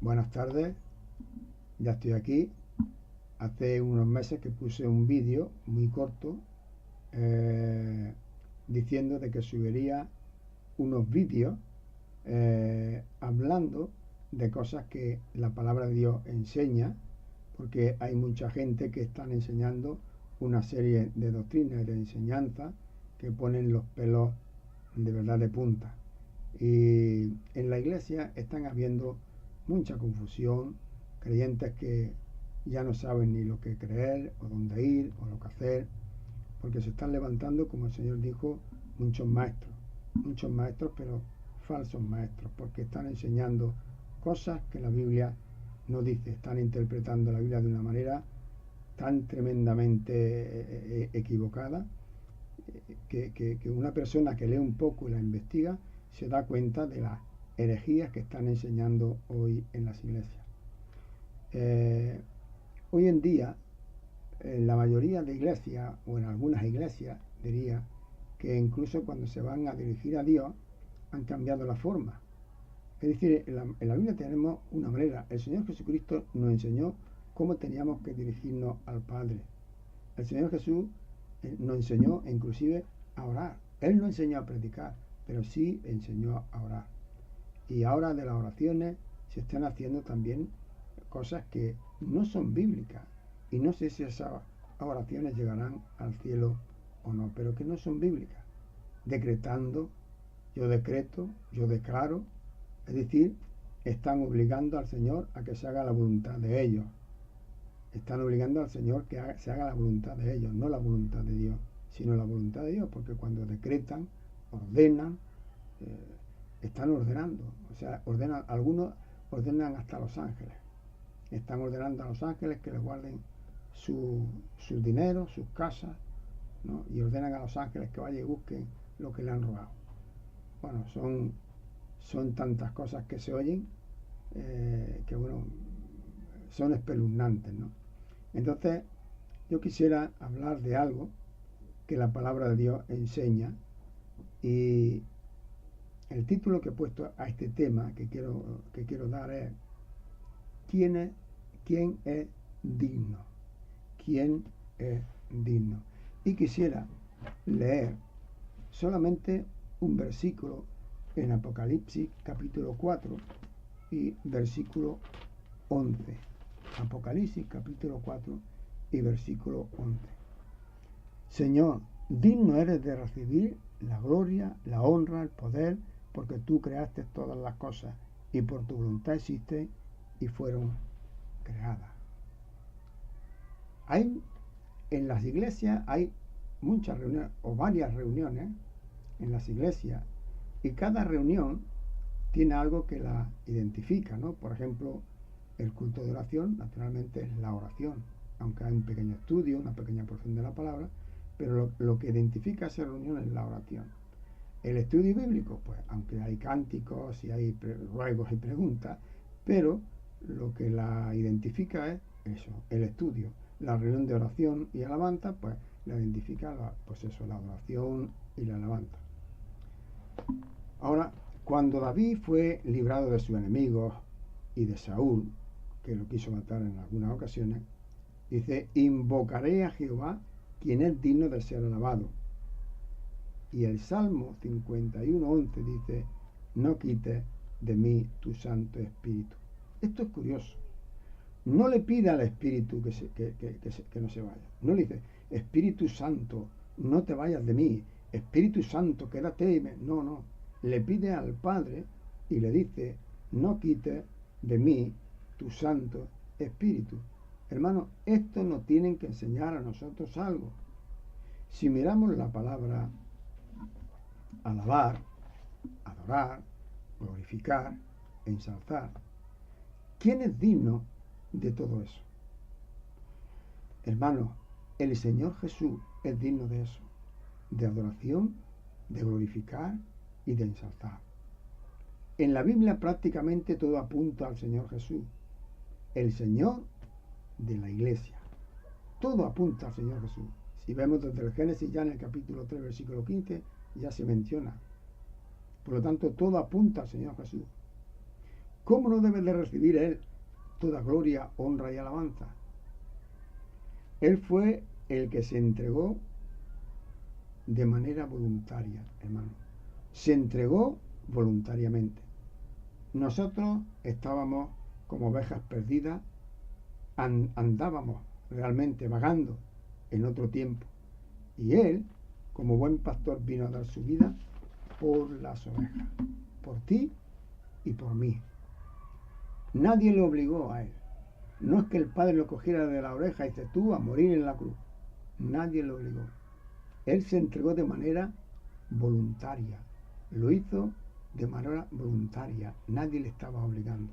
Buenas tardes, ya estoy aquí. Hace unos meses que puse un vídeo muy corto eh, diciendo de que subiría unos vídeos hablando de cosas que la palabra de Dios enseña, porque hay mucha gente que están enseñando una serie de doctrinas y de enseñanzas que ponen los pelos de verdad de punta. Y en la iglesia están habiendo mucha confusión, creyentes que ya no saben ni lo que creer, o dónde ir, o lo que hacer, porque se están levantando, como el Señor dijo, muchos maestros, pero falsos maestros, porque están enseñando cosas que la Biblia no dice, están interpretando la Biblia de una manera tan tremendamente equivocada que una persona que lee un poco y la investiga se da cuenta de las herejías que están enseñando hoy en las iglesias. Hoy en día, en la mayoría de iglesias, o en algunas iglesias, diría, que incluso cuando se van a dirigir a Dios, han cambiado la forma. Es decir, en la Biblia tenemos una manera. El Señor Jesucristo nos enseñó cómo teníamos que dirigirnos al Padre. El Señor Jesús nos enseñó inclusive a orar. Él no enseñó a predicar, pero sí enseñó a orar. Y ahora de las oraciones se están haciendo también cosas que no son bíblicas. Y no sé si esas oraciones llegarán al cielo o no, pero que no son bíblicas. Decretando, yo decreto, yo declaro. Es decir, están obligando al Señor a que se haga la voluntad de ellos. Están obligando al Señor que se haga la voluntad de ellos, no la voluntad de Dios, sino la voluntad de Dios, porque cuando decretan, ordenan, están ordenando. O sea, algunos ordenan hasta los ángeles. Están ordenando a los ángeles que les guarden sus dineros, sus casas, ¿no? Y ordenan a los ángeles que vayan y busquen lo que le han robado. Bueno, son tantas cosas que se oyen que, bueno, son espeluznantes, ¿no? Entonces, yo quisiera hablar de algo que la palabra de Dios enseña, y el título que he puesto a este tema que quiero dar es ¿Quién es digno? ¿Quién es digno? Y quisiera leer solamente un versículo en Apocalipsis capítulo 4 y versículo 11. Apocalipsis capítulo 4 y versículo 11. Señor, digno eres de recibir la gloria, la honra, el poder, porque tú creaste todas las cosas y por tu voluntad existen y fueron creadas. En las iglesias hay muchas reuniones o varias reuniones en las iglesias, y cada reunión tiene algo que la identifica, ¿no? Por ejemplo, el culto de oración, naturalmente, es la oración, aunque hay un pequeño estudio, una pequeña porción de la palabra, pero lo que identifica esa reunión es la oración. El estudio bíblico, pues, aunque hay cánticos y hay ruegos y preguntas, pero lo que la identifica es eso, el estudio. La reunión de oración y alabanza, pues, la identifica, la oración y la alabanza. Ahora, cuando David fue librado de sus enemigos y de Saúl, que lo quiso matar en algunas ocasiones, dice, invocaré a Jehová, quien es digno de ser alabado. Y el Salmo 51:11 dice, no quites de mí tu Santo Espíritu. Esto es curioso. No le pide al Espíritu que no se vaya. No le dice, Espíritu Santo, no te vayas de mí. Espíritu Santo, quédate. No. Le pide al Padre y le dice, no quites de mí tu Santo Espíritu. Hermano, esto nos tienen que enseñar a nosotros algo. Si miramos la palabra alabar, adorar, glorificar, ensalzar, ¿quién es digno de todo eso? Hermano, el Señor Jesús es digno de eso, de adoración, de glorificar y de ensalzar. En la Biblia prácticamente todo apunta al Señor Jesús, el Señor de la iglesia. Todo apunta al Señor Jesús. Si vemos desde el Génesis, ya en el capítulo 3, versículo 15, ya se menciona. Por lo tanto, todo apunta al Señor Jesús. ¿cómo no debe de recibir Él toda gloria, honra y alabanza? Él fue el que se entregó de manera voluntaria, hermano. Se entregó voluntariamente. Nosotros estábamos como ovejas perdidas, andábamos realmente vagando en otro tiempo. Y Él, como buen pastor, vino a dar su vida por las ovejas, por ti y por mí. Nadie lo obligó a Él. No es que el Padre lo cogiera de la oreja y dice tú a morir en la cruz. Nadie lo obligó. Él se entregó de manera voluntaria. Lo hizo de manera voluntaria. Nadie le estaba obligando.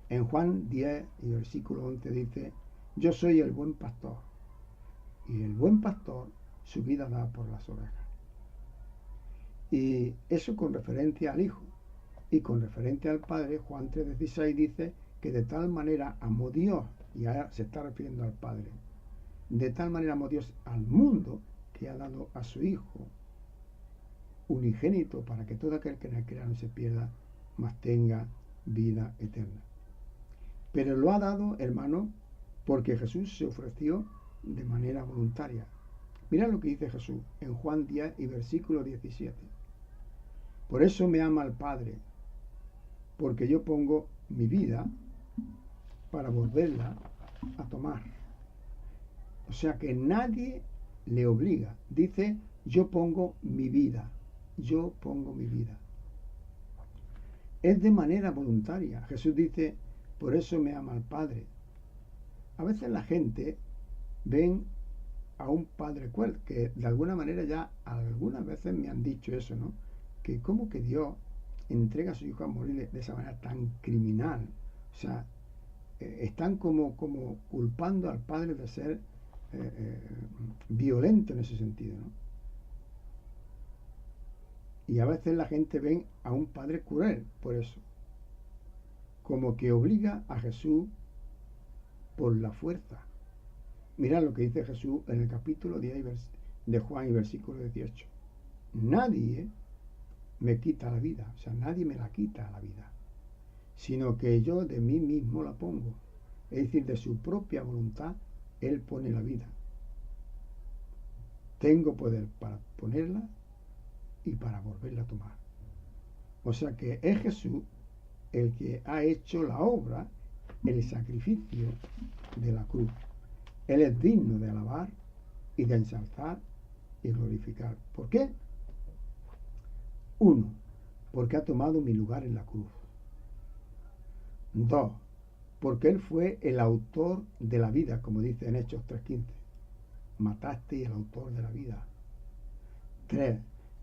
En Juan 10 y versículo 11 dice, yo soy el buen pastor. Y el buen pastor su vida da por las ovejas. Y eso con referencia al Hijo. Y con referencia al Padre, Juan 3:16 dice que de tal manera amó Dios, y ahora se está refiriendo al Padre, de tal manera amó Dios al mundo que ha dado a su Hijo unigénito para que todo aquel que en él crea no se pierda, mas tenga vida eterna. Pero lo ha dado, hermano, porque Jesús se ofreció de manera voluntaria. Mira lo que dice Jesús en Juan 10 y versículo 17. Por eso me ama el Padre, porque yo pongo mi vida para volverla a tomar. O sea que nadie le obliga. Dice, yo pongo mi vida. Yo pongo mi vida. Es de manera voluntaria. Jesús dice, por eso me ama el Padre. A veces la gente ven a un padre cruel, que de alguna manera ya algunas veces me han dicho eso, ¿no? Que como que Dios entrega a su hijo a morir de esa manera tan criminal. O sea, están como culpando al padre de ser violento en ese sentido, ¿no? Y a veces la gente ve a un padre cruel por eso, como que obliga a Jesús por la fuerza. Mirad lo que dice Jesús en el capítulo 10 de Juan y versículo 18. Nadie me quita la vida, o sea, nadie me la quita la vida, sino que yo de mí mismo la pongo. Es decir, de su propia voluntad, Él pone la vida. Tengo poder para ponerla y para volverla a tomar. O sea que es Jesús el que ha hecho la obra, el sacrificio de la cruz. Él es digno de alabar y de ensalzar y glorificar. ¿Por qué? 1. Porque ha tomado mi lugar en la cruz. 2. Porque Él fue el autor de la vida, como dice en Hechos 3:15. Mataste el autor de la vida. 3.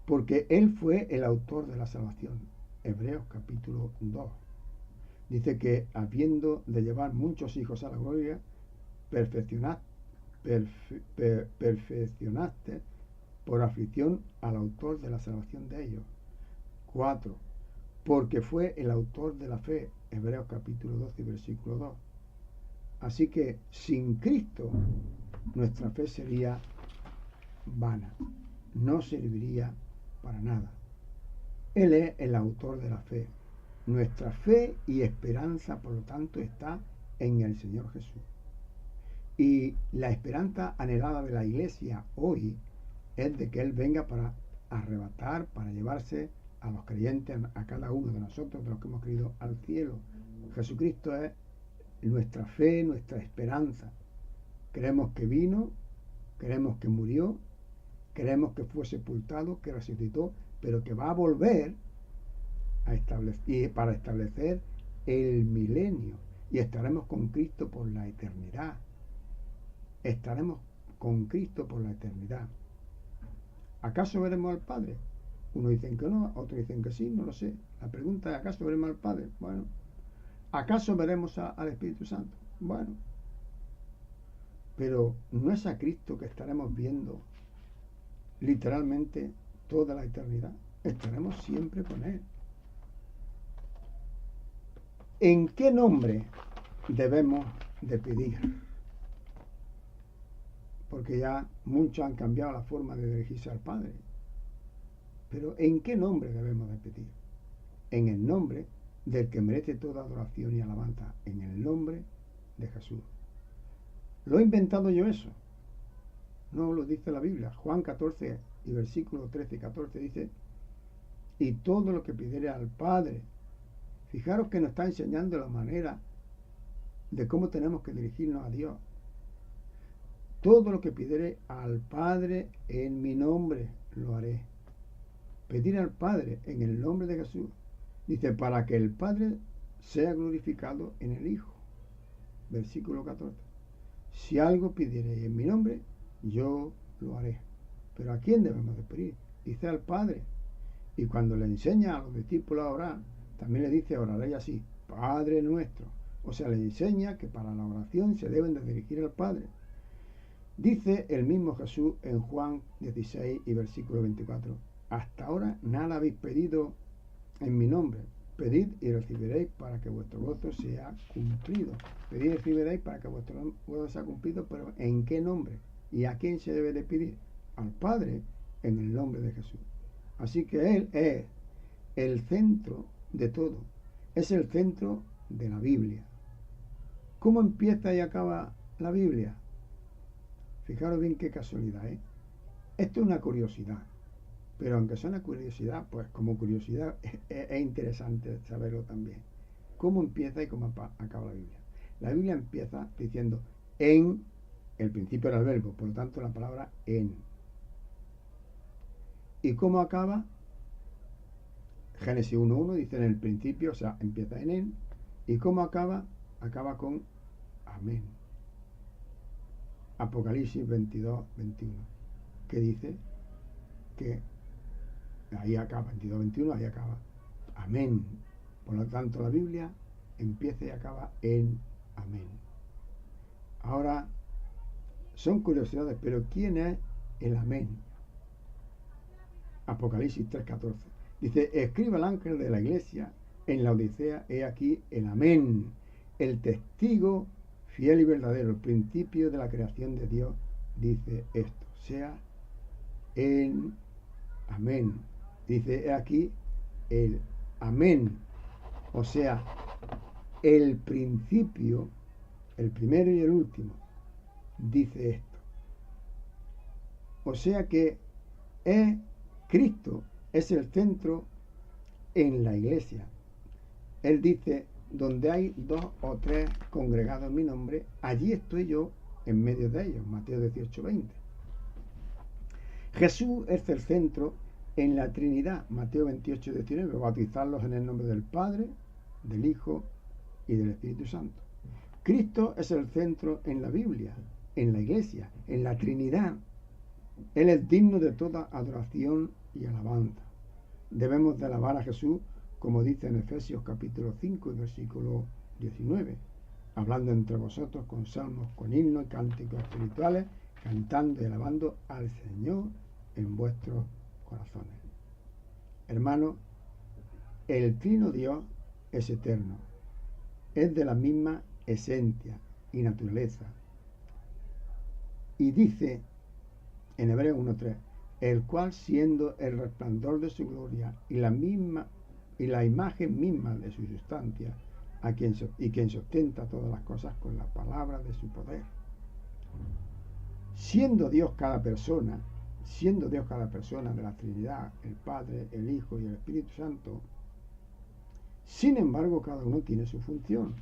Porque Él fue el autor de la salvación. Hebreos capítulo 2. Dice que habiendo de llevar muchos hijos a la gloria, perfeccionaste por aflicción al autor de la salvación de ellos. 4. Porque fue el autor de la fe. Hebreos capítulo 12, versículo 2. Así que sin Cristo nuestra fe sería vana, no serviría para nada. Él es el autor de la fe. Nuestra fe y esperanza, por lo tanto, está en el Señor Jesús. Y la esperanza anhelada de la Iglesia hoy es de que Él venga para arrebatar, para llevarse a los creyentes, a cada uno de nosotros, de los que hemos creído, al cielo. Jesucristo es nuestra fe, nuestra esperanza. Creemos que vino, creemos que murió, creemos que fue sepultado, que resucitó, pero que va a volver a establecer, para establecer el milenio, y estaremos con Cristo por la eternidad. Estaremos con Cristo por la eternidad. ¿Acaso veremos al Padre? Unos dicen que no, otros dicen que sí, no lo sé. La pregunta es, ¿acaso veremos al Padre? Bueno. ¿Acaso veremos al Espíritu Santo? Bueno. Pero no es a Cristo que estaremos viendo literalmente toda la eternidad. Estaremos siempre con Él. ¿En qué nombre debemos de pedir? Porque ya muchos han cambiado la forma de dirigirse al Padre. Pero ¿en qué nombre debemos de pedir? En el nombre del que merece toda adoración y alabanza, en el nombre de Jesús. ¿Lo he inventado yo eso? No, lo dice la Biblia. Juan 14 y versículos 13 y 14 dice: y todo lo que pidiere al Padre. Fijaros que nos está enseñando la manera de cómo tenemos que dirigirnos a Dios. Todo lo que pidiere al Padre en mi nombre, lo haré. Pedir al Padre en el nombre de Jesús. Dice, para que el Padre sea glorificado en el Hijo. Versículo 14. Si algo pidiereis en mi nombre, yo lo haré. Pero ¿a quién debemos de pedir? Dice al Padre. Y cuando le enseña a los discípulos a orar, también le dice, oraréis así, Padre nuestro. O sea, le enseña que para la oración se deben de dirigir al Padre. Dice el mismo Jesús en Juan 16 y versículo 24, hasta ahora nada habéis pedido en mi nombre. Pedid y recibiréis para que vuestro gozo sea cumplido. Pedid y recibiréis para que vuestro gozo sea cumplido, pero ¿en qué nombre? ¿Y a quién se debe de pedir? Al Padre, en el nombre de Jesús. Así que Él es el centro de todo. Es el centro de la Biblia. ¿Cómo empieza y acaba la Biblia? Fijaros bien qué casualidad, ¿eh? Esto es una curiosidad. Pero aunque sea una curiosidad, pues como curiosidad es interesante saberlo también. ¿Cómo empieza y cómo acaba la Biblia? La Biblia empieza diciendo en, el principio era el verbo, por lo tanto la palabra en. ¿Y cómo acaba? Génesis 1.1 dice en el principio, o sea, empieza en él. ¿Y cómo acaba? Acaba con amén. Apocalipsis 22.21, que dice que ahí acaba, 22.21, ahí acaba. Amén. Por lo tanto, la Biblia empieza y acaba en amén. Ahora, son curiosidades, pero ¿quién es el amén? Apocalipsis 3.14. Dice, escribe el ángel de la iglesia en la Odisea, he aquí el amén, el testigo fiel y verdadero, el principio de la creación de Dios, dice esto, sea en amén. Dice, he aquí el amén, o sea, el principio, el primero y el último, dice esto. O sea que Cristo es el centro en la iglesia. Él dice, donde hay 2 o 3 congregados en mi nombre, allí estoy yo en medio de ellos. Mateo 18:20. Jesús es el centro en la Trinidad. Mateo 28:19. Bautizarlos en el nombre del Padre, del Hijo y del Espíritu Santo. Cristo es el centro en la Biblia, en la iglesia, en la Trinidad. Él es digno de toda adoración y alabanza. Debemos de alabar a Jesús, como dice en Efesios capítulo 5 y versículo 19, hablando entre vosotros con salmos, con himnos y cánticos espirituales, cantando y alabando al Señor en vuestros corazones. Hermanos, el Trino Dios es eterno, es de la misma esencia y naturaleza. Y dice en Hebreos 1:3, el cual siendo el resplandor de su gloria y la imagen misma de su sustancia, quien sustenta todas las cosas con la palabra de su poder. Siendo Dios cada persona de la Trinidad, el Padre, el Hijo y el Espíritu Santo, sin embargo cada uno tiene su función,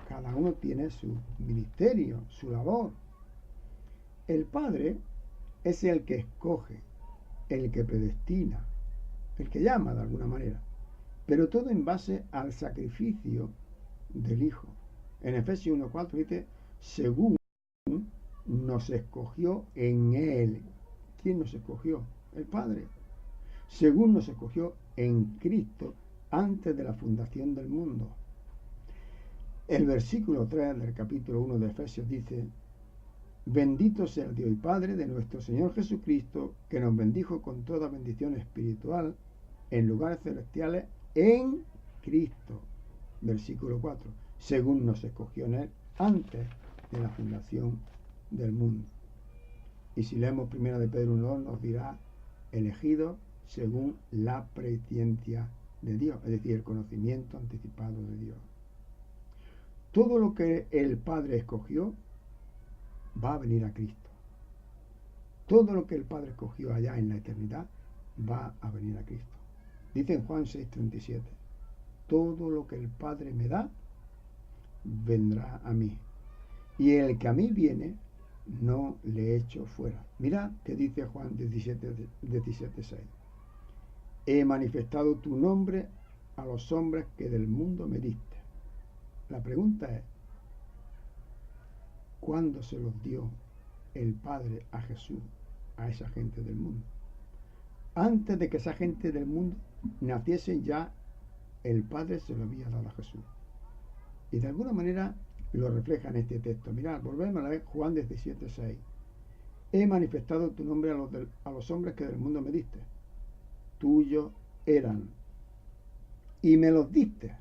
cada uno tiene su ministerio, su labor. El Padre es el que escoge, el que predestina, el que llama de alguna manera, pero todo en base al sacrificio del Hijo. En Efesios 1:4 dice, según nos escogió en Él. ¿Quién nos escogió? El Padre. Según nos escogió en Cristo antes de la fundación del mundo. El versículo 3 del capítulo 1 de Efesios dice, bendito sea el Dios y Padre de nuestro Señor Jesucristo, que nos bendijo con toda bendición espiritual en lugares celestiales en Cristo. Versículo 4, según nos escogió en Él antes de la fundación del mundo. Y si leemos 1 de Pedro 1:2 nos dirá, elegido según la presciencia de Dios, es decir, el conocimiento anticipado de Dios. Todo lo que el Padre escogió va a venir a Cristo. Todo lo que el Padre escogió allá en la eternidad va a venir a Cristo. Dice en Juan 6:37, todo lo que el Padre me da, vendrá a mí. Y el que a mí viene, no le echo fuera. Mirad que dice Juan 17:6. He manifestado tu nombre a los hombres que del mundo me diste. La pregunta es, ¿cuándo se los dio el Padre a Jesús, a esa gente del mundo? Antes de que esa gente del mundo naciese, ya el Padre se lo había dado a Jesús. Y de alguna manera lo refleja en este texto. Mirad, volvemos a leer Juan 17:6. He manifestado tu nombre a los hombres que del mundo me diste. Tuyos eran y me los diste.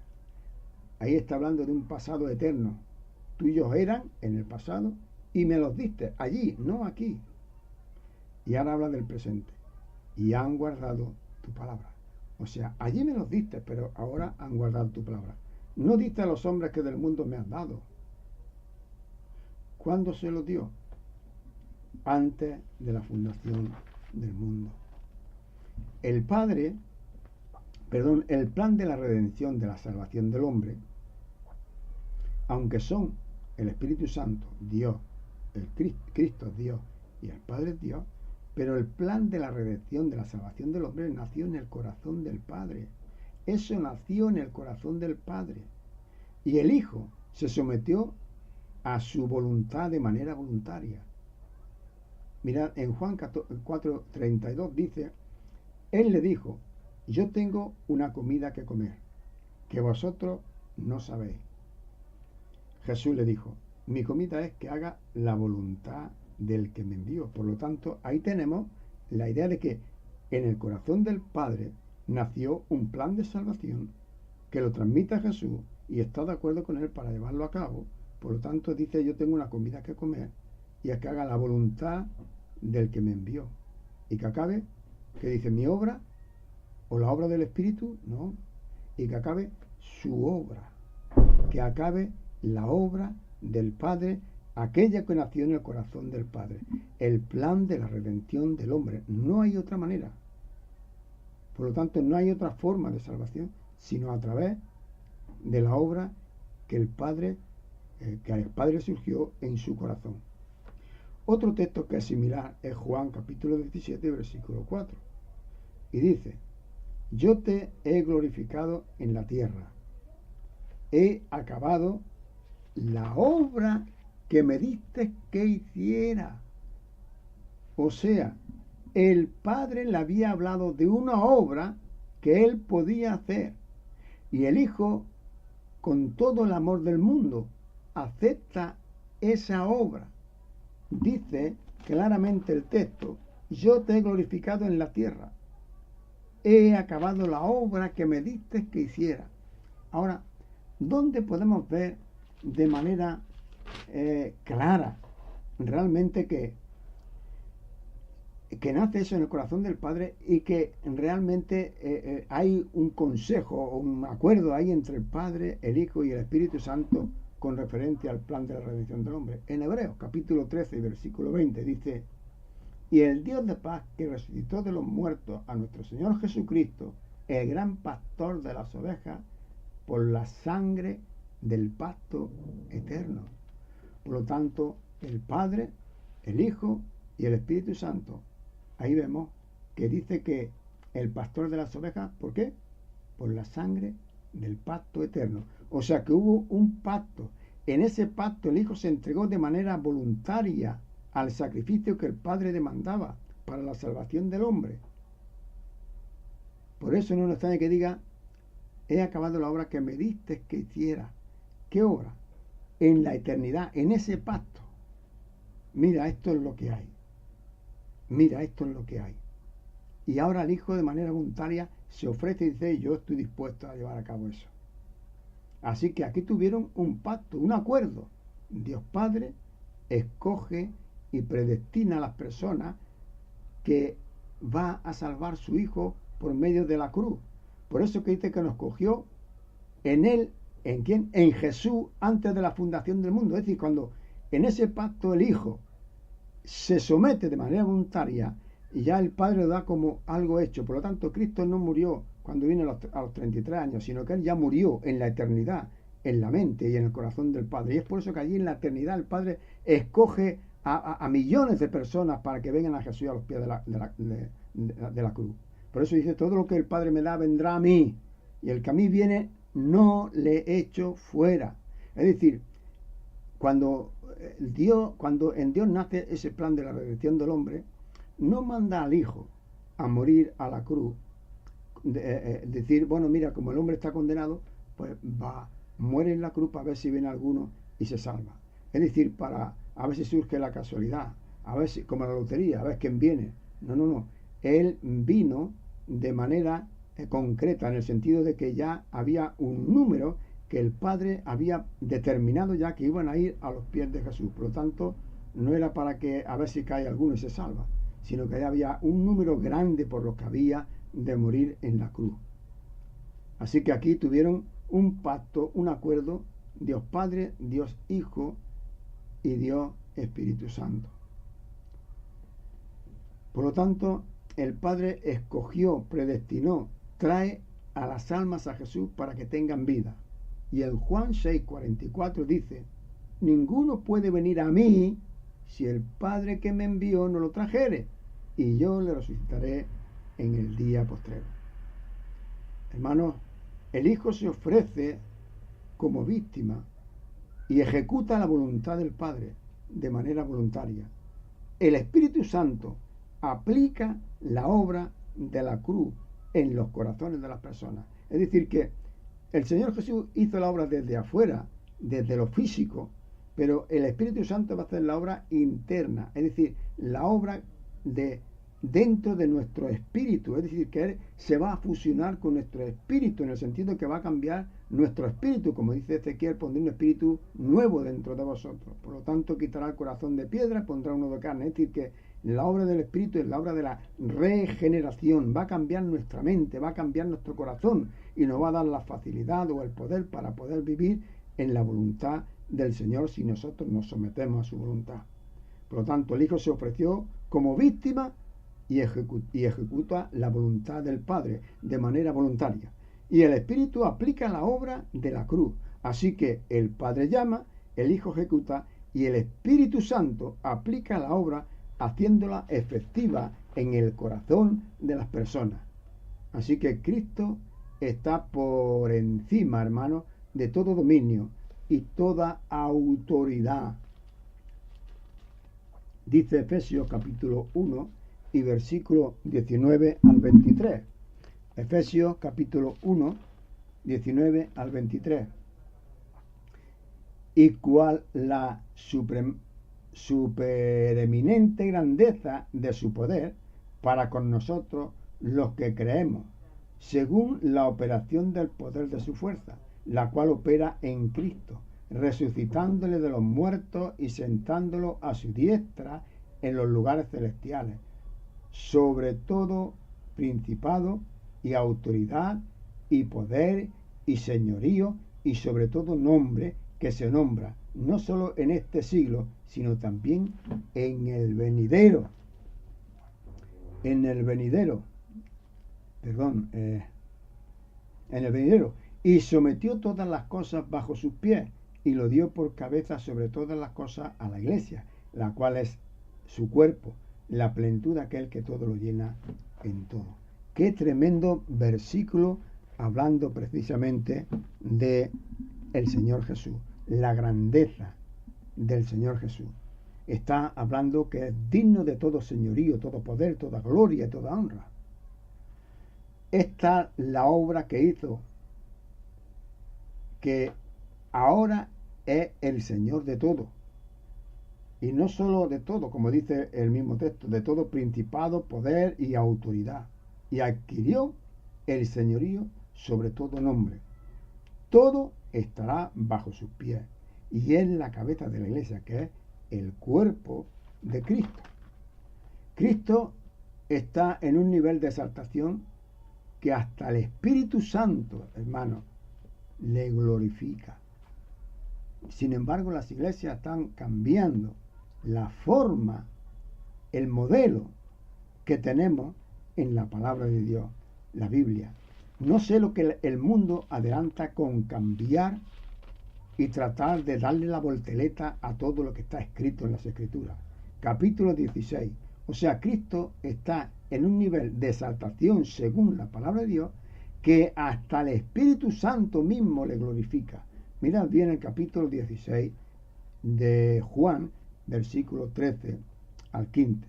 Ahí está hablando de un pasado eterno. Tuyos eran en el pasado y me los diste allí, no aquí. Y ahora habla del presente. Y han guardado tu palabra. O sea, allí me los diste, pero ahora han guardado tu palabra. No diste a los hombres que del mundo me has dado. ¿Cuándo se los dio? Antes de la fundación del mundo. El plan de la redención, de la salvación del hombre, aunque son el Espíritu Santo, Dios, el Cristo es Dios y el Padre es Dios, pero el plan de la redención, de la salvación del hombre, nació en el corazón del Padre. Eso nació en el corazón del Padre. Y el Hijo se sometió a su voluntad de manera voluntaria. Mirad, en Juan 4:32 dice, Él le dijo, yo tengo una comida que comer, que vosotros no sabéis. Jesús le dijo, mi comida es que haga la voluntad del que me envió. Por lo tanto, ahí tenemos la idea de que en el corazón del Padre nació un plan de salvación que lo transmite a Jesús y está de acuerdo con él para llevarlo a cabo. Por lo tanto, dice, yo tengo una comida que comer y es que haga la voluntad del que me envió. Y que acabe, que dice, mi obra o la obra del Espíritu, no. Y que acabe su obra, que acabe la obra del Padre, aquella que nació en el corazón del Padre, el plan de la redención del hombre. No hay otra manera. Por lo tanto, no hay otra forma de salvación, sino a través de la obra que al Padre surgió en su corazón. Otro texto que es similar es Juan capítulo 17, versículo 4. Y dice, yo te he glorificado en la tierra. He acabado la obra que me diste que hiciera. O sea, el Padre le había hablado de una obra que él podía hacer. Y el Hijo, con todo el amor del mundo, acepta esa obra. Dice claramente el texto, yo te he glorificado en la tierra. He acabado la obra que me diste que hiciera. Ahora, ¿dónde podemos ver de manera clara realmente que nace eso en el corazón del Padre y que realmente hay un consejo o un acuerdo ahí entre el Padre, el Hijo y el Espíritu Santo con referencia al plan de la redención del hombre? En Hebreos capítulo 13 versículo 20 dice, y el Dios de paz que resucitó de los muertos a nuestro Señor Jesucristo, el gran pastor de las ovejas, por la sangre del pacto eterno. Por lo tanto, el Padre, el Hijo y el Espíritu Santo, ahí vemos que dice que el pastor de las ovejas, ¿por qué? Por la sangre del pacto eterno. O sea que hubo un pacto. En ese pacto el Hijo se entregó de manera voluntaria al sacrificio que el Padre demandaba para la salvación del hombre. Por eso no nos extraña que diga, he acabado la obra que me diste que hiciera. ¿Qué obra? En la eternidad, en ese pacto. Mira, esto es lo que hay. Mira, esto es lo que hay. Y ahora el Hijo de manera voluntaria se ofrece y dice, yo estoy dispuesto a llevar a cabo eso. Así que aquí tuvieron un pacto, un acuerdo. Dios Padre escoge y predestina a las personas que va a salvar su Hijo por medio de la cruz. Por eso que dice que nos cogió en Él, ¿en quién? En Jesús, antes de la fundación del mundo. Es decir, cuando en ese pacto el Hijo se somete de manera voluntaria y ya el Padre lo da como algo hecho. Por lo tanto, Cristo no murió cuando vino a los 33 años, sino que Él ya murió en la eternidad, en la mente y en el corazón del Padre. Y es por eso que allí en la eternidad el Padre escoge a millones de personas para que vengan a Jesús a los pies de la cruz. Por eso dice, todo lo que el Padre me da vendrá a mí, y el que a mí viene no le echo fuera. Es decir, cuando en Dios nace ese plan de la redención del hombre, no manda al Hijo a morir a la cruz, decir, bueno, mira, como el hombre está condenado, pues muere en la cruz para ver si viene alguno y se salva. Es decir, para a ver si surge la casualidad, a ver si, como la lotería, a ver quién viene. No. Él vino de manera concreta, en el sentido de que ya había un número que el Padre había determinado ya que iban a ir a los pies de Jesús. Por lo tanto, no era para que a ver si cae alguno y se salva, sino que ya había un número grande por lo que había de morir en la cruz. Así que aquí tuvieron un pacto, un acuerdo, Dios Padre, Dios Hijo y Dios Espíritu Santo. Por lo tanto, el Padre escogió, predestinó, trae a las almas a Jesús para que tengan vida. Y en Juan 6:44 dice, ninguno puede venir a mí si el Padre que me envió no lo trajere, y yo le resucitaré en el día postrero. Hermanos, el Hijo se ofrece como víctima y ejecuta la voluntad del Padre de manera voluntaria. El Espíritu Santo aplica la obra de la cruz en los corazones de las personas. Es decir, que el Señor Jesús hizo la obra desde afuera, desde lo físico, pero el Espíritu Santo va a hacer la obra interna, es decir, la obra de dentro de nuestro espíritu, es decir, que Él se va a fusionar con nuestro espíritu, en el sentido que va a cambiar nuestro espíritu, como dice Ezequiel, pondré un espíritu nuevo dentro de vosotros, por lo tanto quitará el corazón de piedra, pondrá uno de carne, es decir, que la obra del espíritu es la obra de la regeneración, va a cambiar nuestra mente, va a cambiar nuestro corazón y nos va a dar la facilidad o el poder para poder vivir en la voluntad del Señor si nosotros nos sometemos a su voluntad. Por lo tanto, el Hijo se ofreció como víctima y ejecuta la voluntad del Padre de manera voluntaria. Y el Espíritu aplica la obra de la cruz. Así que el Padre llama, el Hijo ejecuta y el Espíritu Santo aplica la obra haciéndola efectiva en el corazón de las personas. Así que Cristo está por encima, hermanos, de todo dominio y toda autoridad. Dice Efesios capítulo 1 y versículo 19 al 23. Efesios capítulo 1, 19 al 23. Y cuál la supereminente grandeza de su poder para con nosotros los que creemos, según la operación del poder de su fuerza, la cual opera en Cristo, resucitándole de los muertos y sentándolo a su diestra en los lugares celestiales, sobre todo principado y autoridad y poder y señorío y sobre todo nombre que se nombra no solo en este siglo, sino también en el venidero. En el venidero. Y sometió todas las cosas bajo sus pies y lo dio por cabeza sobre todas las cosas a la iglesia, la cual es su cuerpo, la plenitud de aquel que todo lo llena en todo. Qué tremendo versículo hablando precisamente de el Señor Jesús, la grandeza del Señor Jesús. Está hablando que es digno de todo señorío, todo poder, toda gloria y toda honra. Esta es la obra que hizo, que ahora es el Señor de todo. Y no solo de todo, como dice el mismo texto, de todo principado, poder y autoridad. Y adquirió el señorío sobre todo nombre. Todo estará bajo sus pies. Y es la cabeza de la iglesia, que es el cuerpo de Cristo. Cristo está en un nivel de exaltación que hasta el Espíritu Santo, hermano, le glorifica. Sin embargo, las iglesias están cambiando la forma, el modelo que tenemos en la palabra de Dios, la Biblia. No sé lo que el mundo adelanta con cambiar y tratar de darle la voltereta a todo lo que está escrito en las Escrituras. Capítulo 16. O sea, Cristo está en un nivel de exaltación según la palabra de Dios que hasta el Espíritu Santo mismo le glorifica. Mirad bien el capítulo 16 de Juan, versículo 13 al 15.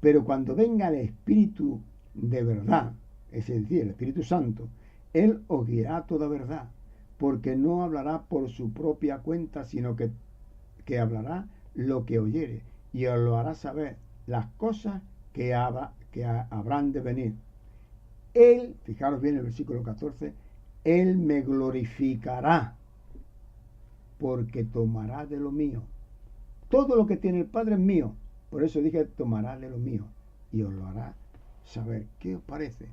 Pero cuando venga el Espíritu de verdad, es decir, el Espíritu Santo, Él os guiará a toda verdad, porque no hablará por su propia cuenta, sino que hablará lo que oyere, y os lo hará saber las cosas que habrán de venir. Él, fijaros bien el versículo 14, Él me glorificará, porque tomará de lo mío. Todo lo que tiene el Padre es mío. Por eso dije, tomará de lo mío y os lo hará saber. ¿Qué os parece?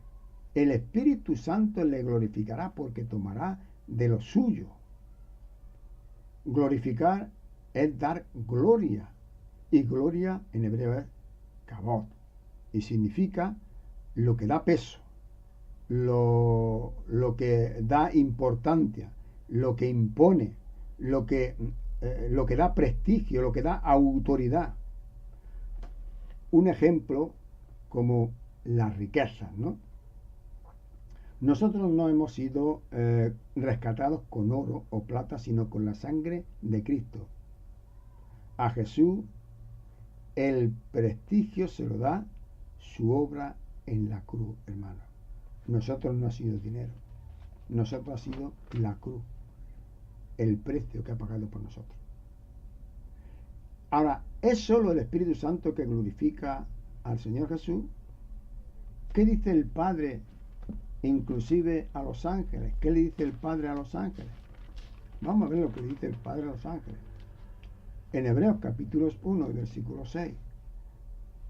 El Espíritu Santo le glorificará porque tomará de lo suyo. Glorificar es dar gloria. Y gloria en hebreo es kabod. Y significa lo que da peso, lo que da importancia, lo que impone, lo que da prestigio, lo que da autoridad. Un ejemplo como las riquezas, ¿no? Nosotros no hemos sido rescatados con oro o plata, sino con la sangre de Cristo. A Jesús el prestigio se lo da su obra en la cruz, hermano. Nosotros no ha sido dinero, nosotros ha sido la cruz, el precio que ha pagado por nosotros. Ahora, ¿es solo el Espíritu Santo que glorifica al Señor Jesús? ¿Qué dice el Padre inclusive a los ángeles? ¿Qué le dice el Padre a los ángeles? Vamos a ver lo que le dice el Padre a los ángeles. En Hebreos capítulo 1, versículo 6.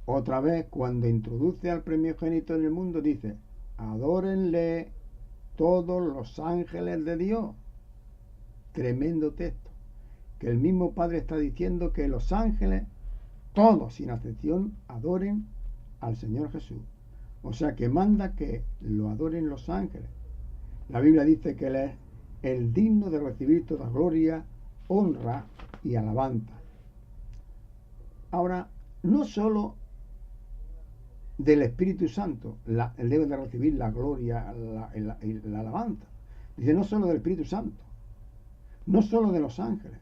Otra vez, cuando introduce al primogénito en el mundo, dice, adórenle todos los ángeles de Dios. Tremendo texto. Que el mismo Padre está diciendo que los ángeles, todos sin excepción, adoren al Señor Jesús. O sea que manda que lo adoren los ángeles. La Biblia dice que Él es el digno de recibir toda gloria, honra y alabanza. Ahora, no solo del Espíritu Santo Él debe de recibir la gloria y la alabanza. Dice, no solo del Espíritu Santo, no solo de los ángeles,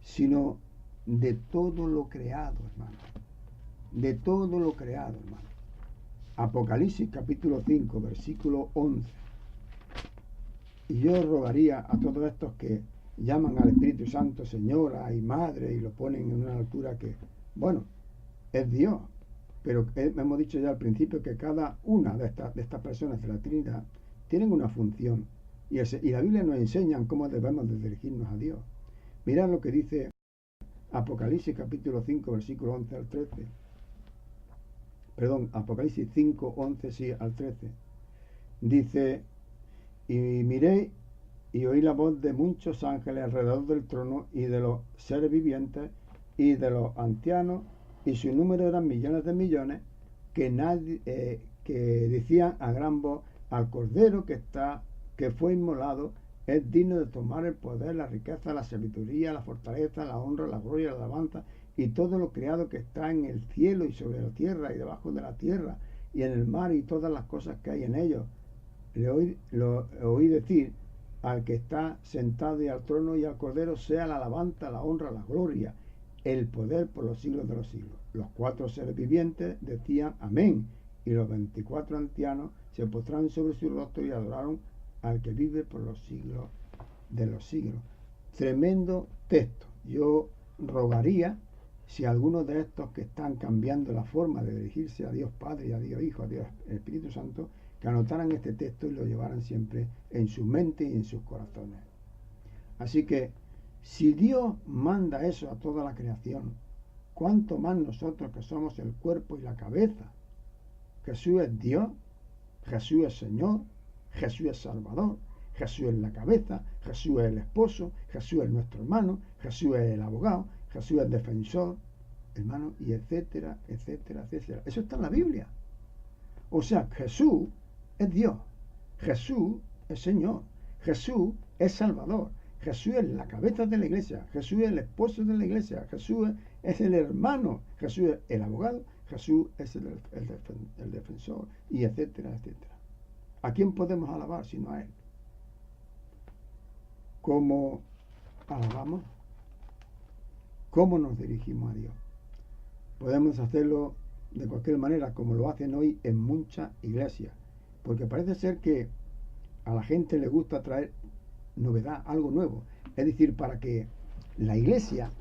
sino de todo lo creado, hermano. De todo lo creado, hermano. Apocalipsis capítulo 5, versículo 11. Y yo rogaría a todos estos que llaman al Espíritu Santo Señora y Madre y lo ponen en una altura que, bueno, es Dios. Pero hemos dicho ya al principio que cada una de estas personas de la Trinidad tienen una función. Y la Biblia nos enseña cómo debemos de dirigirnos a Dios. Mirad lo que dice Apocalipsis capítulo 5, versículo 11 al 13. Perdón, Apocalipsis 5, 11, sí, al 13. Dice, y miré y oí la voz de muchos ángeles alrededor del trono y de los seres vivientes y de los ancianos, y su número eran millones de millones, que decían a gran voz, al Cordero que fue inmolado, es digno de tomar el poder, la riqueza, la sabiduría, la fortaleza, la honra, la gloria, la alabanza, y todo lo creado que está en el cielo y sobre la tierra y debajo de la tierra y en el mar y todas las cosas que hay en ellos. Lo oí decir, al que está sentado y al trono y al Cordero sea la alabanza, la honra, la gloria, el poder por los siglos de los siglos. Los 4 seres vivientes decían amén, y los 24 ancianos se postraron sobre su rostro y adoraron al que vive por los siglos de los siglos. Tremendo texto. Yo rogaría, si alguno de estos que están cambiando la forma de dirigirse a Dios Padre y a Dios Hijo, a Dios Espíritu Santo, que anotaran este texto y lo llevaran siempre en su mente y en sus corazones. Así que, si Dios manda eso a toda la creación, ¿cuánto más nosotros que somos el cuerpo y la cabeza? Jesús es Dios, Jesús es Señor, Jesús es Salvador, Jesús es la cabeza, Jesús es el esposo, Jesús es nuestro hermano, Jesús es el abogado, Jesús es el defensor, hermano, y etcétera, etcétera, etcétera. Eso está en la Biblia. O sea, Jesús es Dios, Jesús es Señor, Jesús es Salvador, Jesús es la cabeza de la iglesia, Jesús es el esposo de la iglesia, Jesús es el hermano, Jesús es el abogado, Jesús es el defensor, y etcétera, etcétera. ¿A quién podemos alabar sino a Él? ¿Cómo alabamos? ¿Cómo nos dirigimos a Dios? Podemos hacerlo de cualquier manera, como lo hacen hoy en muchas iglesias, porque parece ser que a la gente le gusta traer novedad, algo nuevo. Es decir, para que la iglesia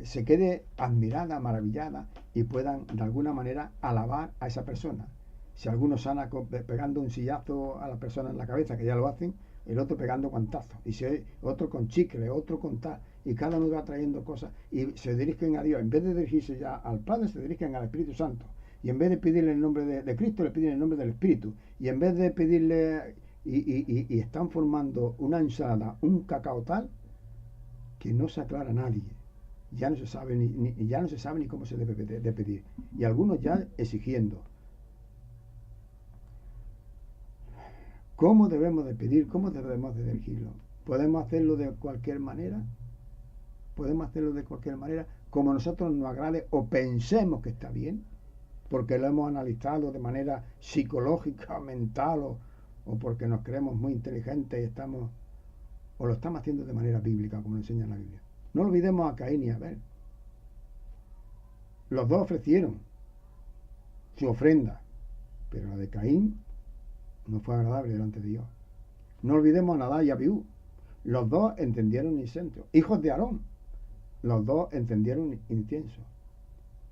se quede admirada, maravillada y puedan de alguna manera alabar a esa persona. Si alguno sana pegando un sillazo a la persona en la cabeza, que ya lo hacen, el otro pegando guantazos, y si hay otro con chicle, otro con tal, y cada uno va trayendo cosas y se dirigen a Dios. En vez de dirigirse ya al Padre, se dirigen al Espíritu Santo, y en vez de pedirle el nombre de Cristo, le piden el nombre del Espíritu, y en vez de pedirle y están formando una ensalada, un cacao tal que no se aclara a nadie. Ya no se sabe ya no se sabe ni cómo se debe de pedir, y algunos ya exigiendo. ¿Cómo debemos de pedir? ¿Cómo debemos de dirigirlo? ¿Podemos hacerlo de cualquier manera? ¿Podemos hacerlo de cualquier manera? Como nosotros nos agrade o pensemos que está bien, porque lo hemos analizado de manera psicológica, mental, o porque nos creemos muy inteligentes y o lo estamos haciendo de manera bíblica, como nos enseña la Biblia. No olvidemos a Caín y a Abel. Los dos ofrecieron su ofrenda, pero la de Caín no fue agradable delante de Dios. No olvidemos a Nadab y Abiú. Los dos encendieron incienso. Hijos de Aarón. Los dos encendieron incienso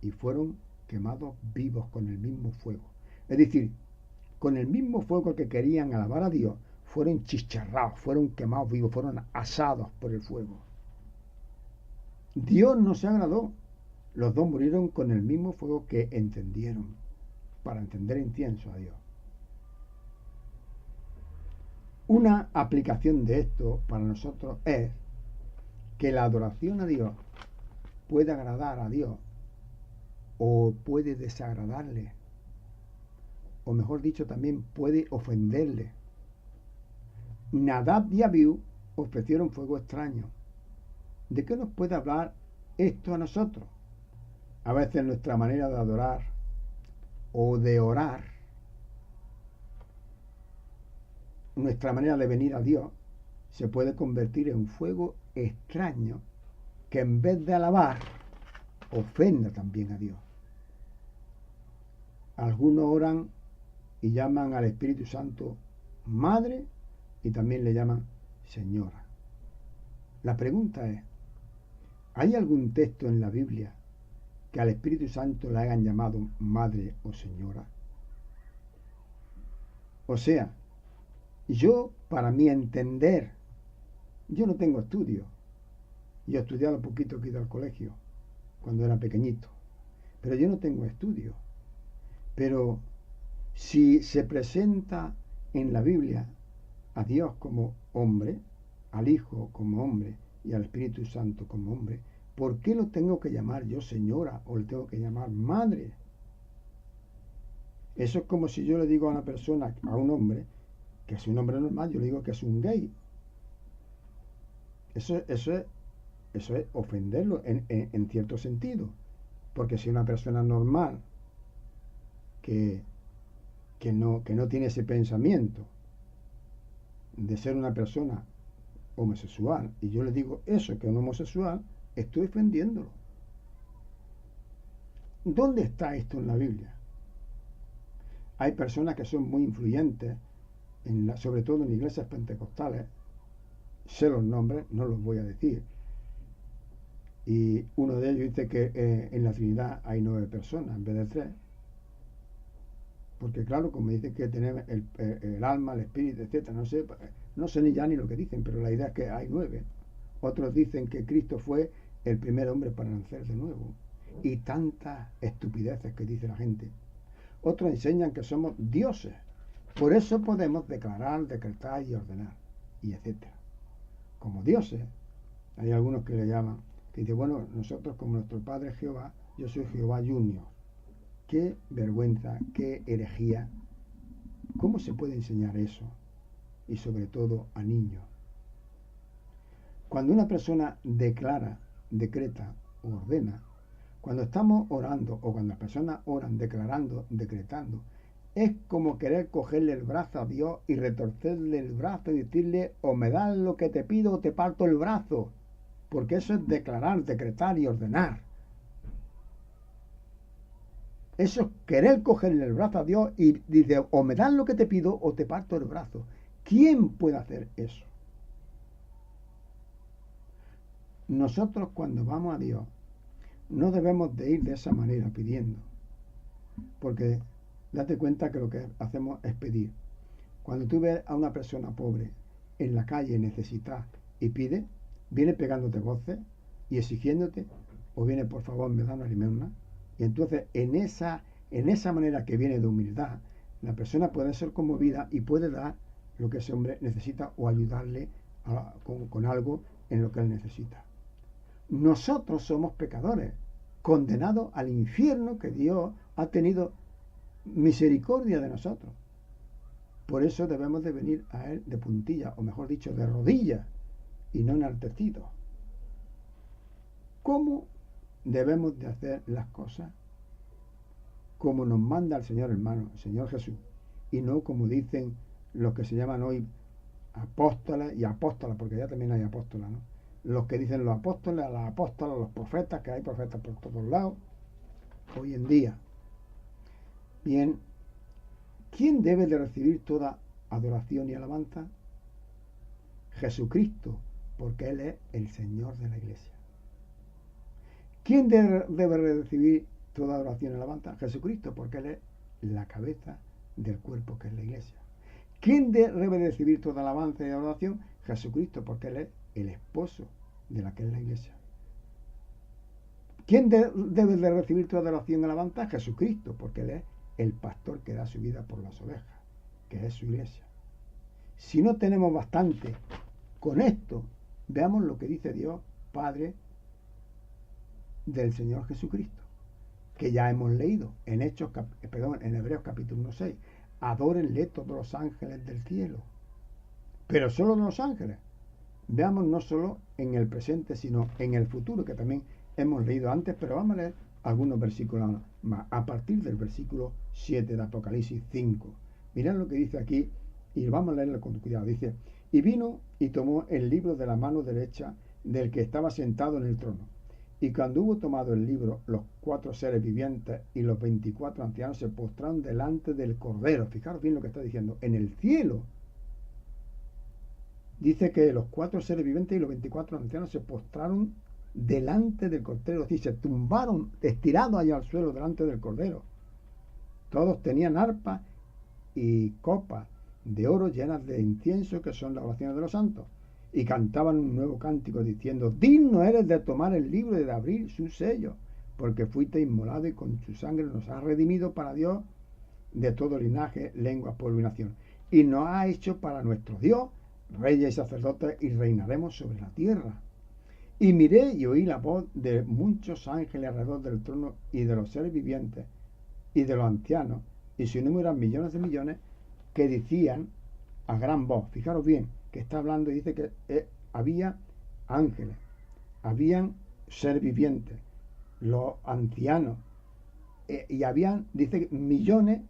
y fueron quemados vivos con el mismo fuego. Es decir, con el mismo fuego que querían alabar a Dios, fueron chicharrados, fueron quemados vivos, fueron asados por el fuego. Dios no se agradó. Los dos murieron con el mismo fuego que encendieron para encender incienso a Dios. Una aplicación de esto para nosotros es que la adoración a Dios puede agradar a Dios o puede desagradarle, o mejor dicho, también puede ofenderle. Nadab y Abiú ofrecieron fuego extraño. ¿De qué nos puede hablar esto a nosotros? A veces nuestra manera de adorar o de orar, nuestra manera de venir a Dios, se puede convertir en fuego extraño que en vez de alabar, ofenda también a Dios. Algunos oran y llaman al Espíritu Santo Madre y también le llaman Señora. La pregunta es, ¿hay algún texto en la Biblia que al Espíritu Santo le hayan llamado Madre o Señora? O sea, yo, para mi entender, yo no tengo estudio. Yo he estudiado poquito que he ido al colegio, cuando era pequeñito. Pero yo no tengo estudio. Pero si se presenta en la Biblia a Dios como hombre, al Hijo como hombre y al Espíritu Santo como hombre, ¿por qué lo tengo que llamar yo señora o le tengo que llamar madre? Eso es como si yo le digo a una persona, a un hombre, que es un hombre normal, yo le digo que es un gay. Eso es ofenderlo en cierto sentido. Porque si una persona normal que no tiene ese pensamiento de ser una persona homosexual, y yo le digo eso, que es un homosexual, estoy ofendiéndolo. ¿Dónde está esto en la Biblia? Hay personas que son muy influyentes, sobre todo en iglesias pentecostales, sé los nombres, no los voy a decir, y uno de ellos dice que en la Trinidad hay 9 personas en vez de 3, porque claro, como dice que tenemos el alma, el espíritu, etcétera, no sé ni ya ni lo que dicen, pero la idea es que hay 9. Otros dicen que Cristo fue el primer hombre para nacer de nuevo, y tantas estupideces que dice la gente. otros enseñan que somos dioses. Por eso podemos declarar, decretar y ordenar, y etcétera. Como dioses, hay algunos que le llaman, que dicen, bueno, nosotros como nuestro Padre Jehová, yo soy Jehová Junior. Qué vergüenza, qué herejía. ¿Cómo se puede enseñar eso? Y sobre todo a niños. Cuando una persona declara, decreta o ordena, cuando estamos orando o cuando las personas oran declarando, decretando, es como querer cogerle el brazo a Dios y retorcerle el brazo y decirle, o me das lo que te pido o te parto el brazo. Porque eso es declarar, decretar y ordenar. Eso es querer cogerle el brazo a Dios y dice, o me das lo que te pido o te parto el brazo. ¿Quién puede hacer eso? Nosotros cuando vamos a Dios no debemos de ir de esa manera pidiendo, porque date cuenta que lo que hacemos es pedir. Cuando tú ves a una persona pobre en la calle necesitada y pide, viene pegándote voces y exigiéndote, o viene por favor me da una limosna, y entonces en esa manera que viene de humildad, la persona puede ser conmovida y puede dar lo que ese hombre necesita o ayudarle con algo en lo que él necesita. Nosotros somos pecadores, condenados al infierno, que Dios ha tenido misericordia de nosotros. Por eso debemos de venir a Él de puntillas, o mejor dicho, de rodillas, y no enaltecidos. ¿Cómo debemos de hacer las cosas? Como nos manda el Señor hermano, el Señor Jesús, y no como dicen los que se llaman hoy apóstoles y apóstolas, porque ya también hay apóstolas, ¿no? Los que dicen los apóstoles, a las apóstolas, los profetas, que hay profetas por todos lados, hoy en día. Bien, ¿quién debe de recibir toda adoración y alabanza? Jesucristo, porque Él es el Señor de la Iglesia. ¿Quién debe recibir toda adoración y alabanza? Jesucristo, porque Él es la cabeza del cuerpo que es la Iglesia. ¿Quién debe recibir toda alabanza y adoración? Jesucristo, porque Él es el esposo de la que es la Iglesia. ¿Quién debe de recibir toda adoración y alabanza? Jesucristo, porque Él es el pastor que da su vida por las ovejas, que es su Iglesia. Si no tenemos bastante con esto, veamos lo que dice Dios Padre del Señor Jesucristo, que ya hemos leído en Hebreos capítulo 1:6. Adórenle todos los ángeles del cielo. Pero solo los ángeles. Veamos no solo en el presente, sino en el futuro, que también hemos leído antes, pero vamos a leer algunos versículos más, a partir del versículo 7 de Apocalipsis 5. Mirad lo que dice aquí, y vamos a leerlo con cuidado. Dice, y vino y tomó el libro de la mano derecha del que estaba sentado en el trono. Y cuando hubo tomado el libro, los 4 seres vivientes y los 24 ancianos se postraron delante del Cordero. Fijaros bien lo que está diciendo. En el cielo dice que los 4 seres vivientes y los 24 ancianos se postraron delante del Cordero. Es decir, se tumbaron estirados allá al suelo delante del Cordero. Todos tenían arpas y copas de oro llenas de incienso, que son las oraciones de los santos. Y cantaban un nuevo cántico diciendo, digno eres de tomar el libro y de abrir su sello, porque fuiste inmolado y con su sangre nos has redimido para Dios de todo linaje, lengua, pueblo y nación. Y nos ha hecho para nuestro Dios reyes y sacerdotes y reinaremos sobre la tierra. Y miré y oí la voz de muchos ángeles alrededor del trono y de los seres vivientes y de los ancianos, y su número eran millones de millones, que decían a gran voz, fijaros bien, que está hablando y dice que había ángeles, habían seres vivientes, los ancianos, y habían, dice, millones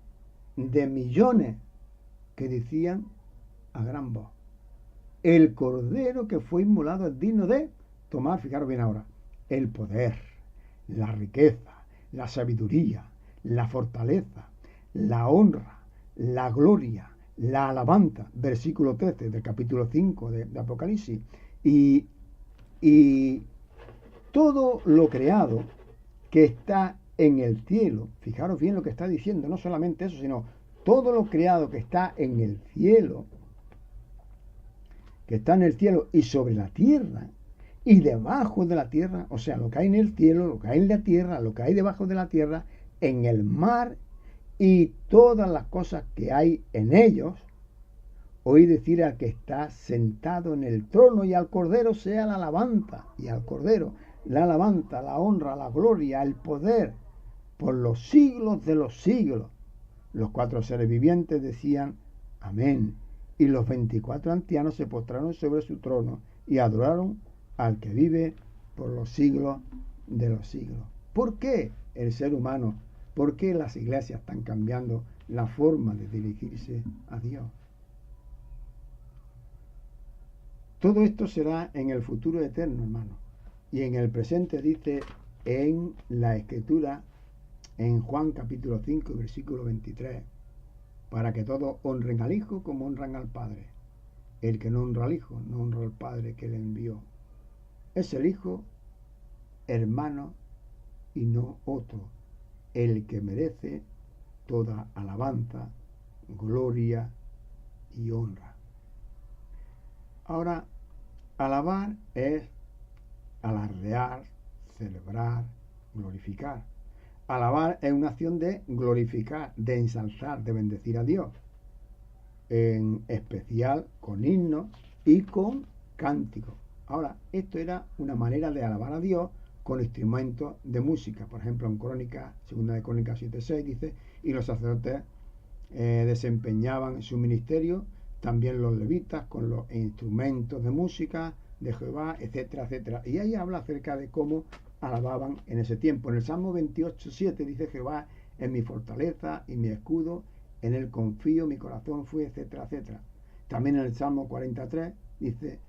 de millones que decían a gran voz, el Cordero que fue inmolado es digno de tomar, fijaros bien ahora, el poder, la riqueza, la sabiduría, la fortaleza, la honra, la gloria, la alabanza, versículo 13 del capítulo 5 de Apocalipsis, y todo lo creado que está en el cielo, fijaros bien lo que está diciendo, no solamente eso, sino todo lo creado que está en el cielo, que está en el cielo y sobre la tierra y debajo de la tierra, o sea, lo que hay en el cielo, lo que hay en la tierra, lo que hay debajo de la tierra, en el mar y todas las cosas que hay en ellos, oí decir al que está sentado en el trono y al Cordero sea la alabanza, y al Cordero la alabanza, la honra, la gloria, el poder, por los siglos de los siglos. Los 4 seres vivientes decían amén, y los 24 ancianos se postraron sobre su trono y adoraron al que vive por los siglos de los siglos. ¿Por qué el ser humano, por qué las iglesias están cambiando la forma de dirigirse a Dios? Todo esto será en el futuro eterno, hermano. Y en el presente dice en la Escritura, en Juan capítulo 5, versículo 23, para que todos honren al Hijo como honran al Padre. El que no honra al Hijo, no honra al Padre que le envió. Es el Hijo, hermano, y no otro, el que merece toda alabanza, gloria y honra. Ahora, alabar es alardear, celebrar, glorificar. Alabar es una acción de glorificar, de ensalzar, de bendecir a Dios, en especial con himnos y con cánticos. Ahora, esto era una manera de alabar a Dios con instrumentos de música. Por ejemplo, en Crónica, segunda de Crónicas 7:6 dice, y los sacerdotes desempeñaban su ministerio, también los levitas con los instrumentos de música de Jehová, etcétera, etcétera. Y ahí habla acerca de cómo alababan en ese tiempo. En el Salmo 28:7 dice, Jehová es mi fortaleza y mi escudo, en él confío, mi corazón fue, etcétera, etcétera. También en el Salmo 43 dice,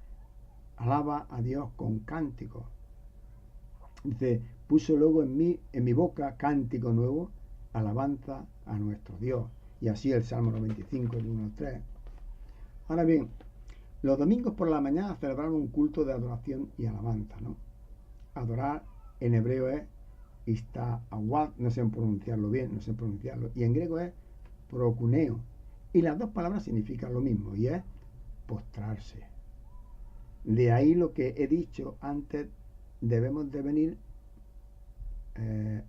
alaba a Dios con cánticos. Dice, puso luego en mi boca cántico nuevo, alabanza a nuestro Dios. Y así el Salmo 95, el 1 al 3. Ahora bien, los domingos por la mañana celebraron un culto de adoración y alabanza, ¿no? Adorar en hebreo es ista'awad, no sé pronunciarlo bien, no sé pronunciarlo, y en griego es procuneo. Y las dos palabras significan lo mismo, y es postrarse. De ahí lo que he dicho antes, debemos de venir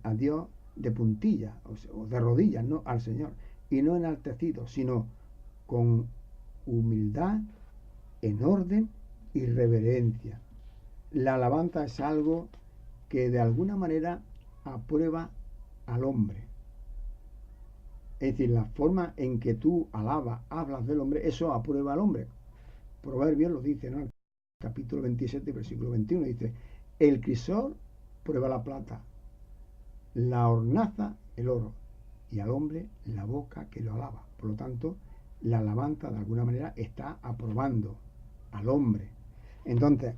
a Dios de puntillas o de rodillas, ¿no? Al Señor, y no enaltecidos, sino con humildad, en orden y reverencia. La alabanza es algo que de alguna manera aprueba al hombre. Es decir, la forma en que tú alabas, hablas del hombre, eso aprueba al hombre. Proverbios lo dice, ¿no? Capítulo 27, versículo 21, dice, el crisol prueba la plata, la hornaza el oro, y al hombre la boca que lo alaba. Por lo tanto, la alabanza de alguna manera está aprobando al hombre. Entonces,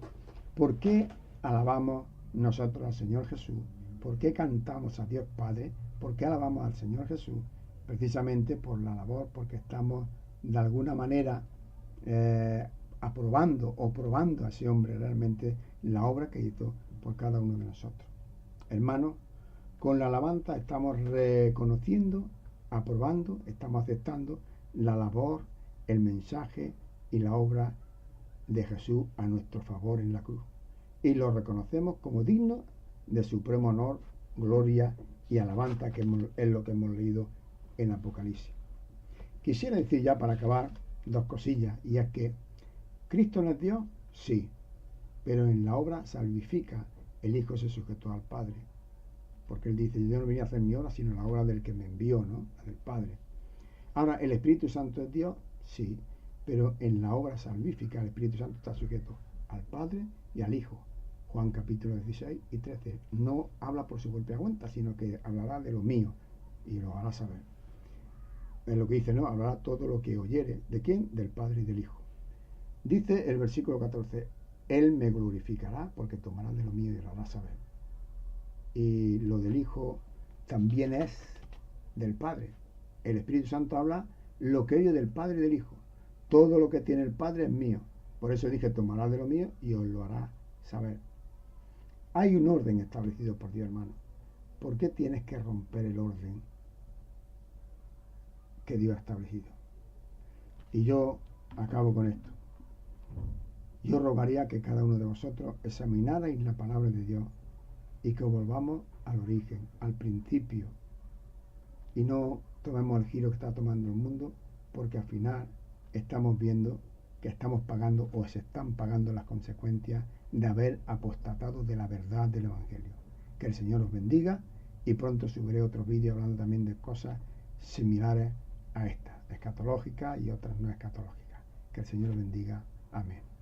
¿por qué alabamos nosotros al Señor Jesús? ¿Por qué cantamos a Dios Padre? ¿Por qué alabamos al Señor Jesús? Precisamente por la labor, porque estamos de alguna manera aprobando o probando a ese hombre realmente la obra que hizo por cada uno de nosotros. Hermanos, con la alabanza estamos reconociendo, aprobando, estamos aceptando la labor, el mensaje y la obra de Jesús a nuestro favor en la cruz. Y lo reconocemos como digno de supremo honor, gloria y alabanza, que es lo que hemos leído en Apocalipsis. Quisiera decir ya para acabar dos cosillas, y es que ¿Cristo no es Dios? Sí, pero en la obra salvifica, el Hijo se sujetó al Padre, porque Él dice, yo no vine a hacer mi obra, sino la obra del que me envió, ¿no? La del Padre. Ahora, ¿el Espíritu Santo es Dios? Sí, pero en la obra salvífica el Espíritu Santo está sujeto al Padre y al Hijo. Juan capítulo 16 y 13. No habla por su propia cuenta, sino que hablará de lo mío y lo hará saber. Es lo que dice, ¿no? Hablará todo lo que oyere. ¿De quién? Del Padre y del Hijo. Dice el versículo 14, Él me glorificará porque tomará de lo mío y lo hará saber. Y lo del Hijo también es del Padre. El Espíritu Santo habla lo que oye del Padre y del Hijo. Todo lo que tiene el Padre es mío. Por eso dije, tomará de lo mío y os lo hará saber. Hay un orden establecido por Dios, hermano. ¿Por qué tienes que romper el orden que Dios ha establecido? Y yo acabo con esto. Yo rogaría que cada uno de vosotros examinarais la palabra de Dios y que volvamos al origen, al principio, y no tomemos el giro que está tomando el mundo, porque al final estamos viendo que estamos pagando o se están pagando las consecuencias de haber apostatado de la verdad del Evangelio. Que el Señor os bendiga, y pronto subiré otro vídeo hablando también de cosas similares a estas, escatológicas y otras no escatológicas. Que el Señor os bendiga. Amén.